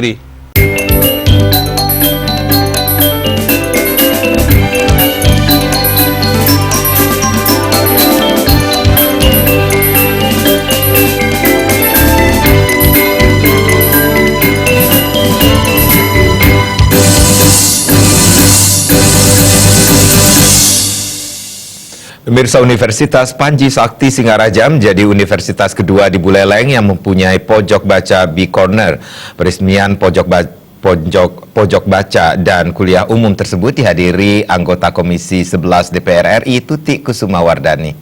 negeri. Pemirsa, Universitas Panji Sakti Singaraja menjadi universitas kedua di Buleleng yang mempunyai pojok baca B-Corner. Peresmian pojok baca dan kuliah umum tersebut dihadiri anggota Komisi 11 DPR RI Tutik Kusumawardani.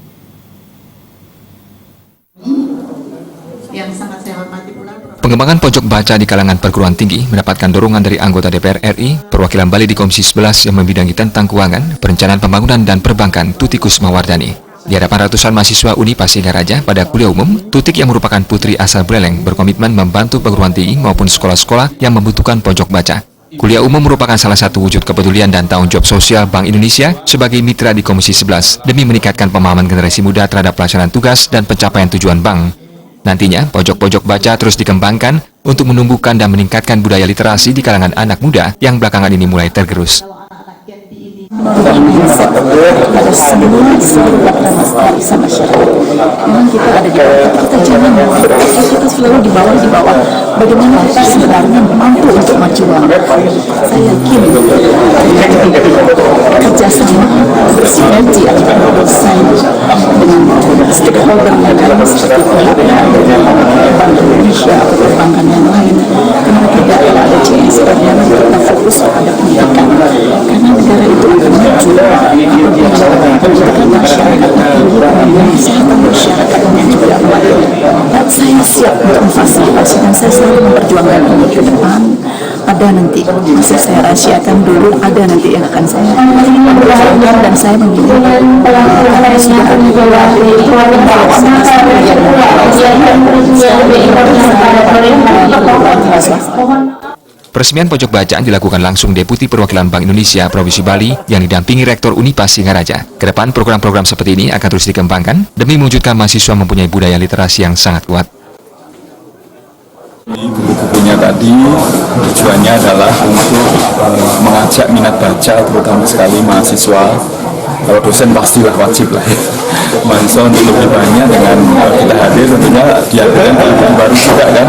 Yang sangat saya hormati pula Pengembangan pojok baca di kalangan perguruan tinggi mendapatkan dorongan dari anggota DPR RI, perwakilan Bali di Komisi 11 yang membidangi tentang keuangan, perencanaan pembangunan dan perbankan, Tutik Kusumawardani. Di hadapan ratusan mahasiswa Unipas Singaraja pada kuliah umum, Tutik yang merupakan putri asal Buleleng berkomitmen membantu perguruan tinggi maupun sekolah-sekolah yang membutuhkan pojok baca. Kuliah umum merupakan salah satu wujud kepedulian dan tanggung jawab sosial Bank Indonesia sebagai mitra di Komisi 11 demi meningkatkan pemahaman generasi muda terhadap pelaksanaan tugas dan pencapaian tujuan bank. Nantinya, pojok-pojok baca terus dikembangkan untuk menumbuhkan dan meningkatkan budaya literasi di kalangan anak muda yang belakangan ini mulai tergerus. menurunkan mindset pada seluruh lapisan masyarakat. Memang kita ada di bawah, tapi kita jangan kita selalu di bawah. Bagaimana kita sebenarnya mampu untuk maju banget. Saya yakin kerjasama bersinergi antara dosen dengan stakeholder yang lain seperti Bank Indonesia atau perbankan yang lain. Kenapa tidak ada CSR yang kita fokus pada pendidikan? Karena negara itu akan maju apabila pendidikan masyarakatnya tinggi, kesehatan masyarakatnya juga baik. Dan saya siap untuk memfasilitasi dan saya selalu memperjuangkan ini ke depan. Ada nanti, masih saya rahasiakan dulu, ada nanti yang akan saya perjuangkan dan saya memilih karena sudah Peresmian pojok bacaan dilakukan langsung Deputi Perwakilan Bank Indonesia Provinsi Bali yang didampingi Rektor Unipas Singaraja. Kedepan program-program seperti ini akan terus dikembangkan demi mewujudkan mahasiswa mempunyai budaya literasi yang sangat kuat. Buku-bukunya tadi tujuannya adalah untuk mengajak minat baca, terutama sekali mahasiswa. Kalau dosen pastilah wajib lah ya. Mahasiswa untuk lebih banyak dengan kita hadir tentunya dihadirkan buku baru juga kan.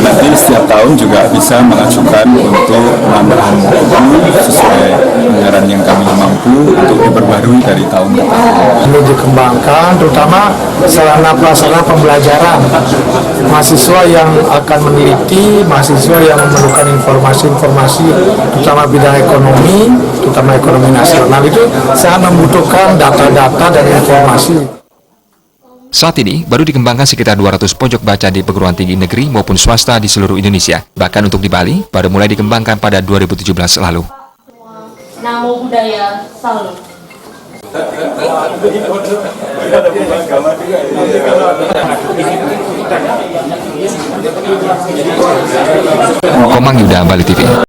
Nanti setiap tahun juga bisa mengajukan untuk penambahan buku sesuai anggaran yang kami mampu untuk diperbarui dari tahun ke tahun. Ini dikembangkan terutama sarana prasarana pembelajaran mahasiswa yang akan meneliti, mahasiswa yang memerlukan informasi-informasi terutama bidang ekonomi, terutama ekonomi nasional itu sangat membutuhkan data-data dan informasi. Saat ini, baru dikembangkan sekitar 200 pojok baca di perguruan tinggi negeri maupun swasta di seluruh Indonesia. Bahkan untuk di Bali, baru mulai dikembangkan pada 2017 lalu. Namo Buddhaya, salam. Komang Yuda, Bali TV.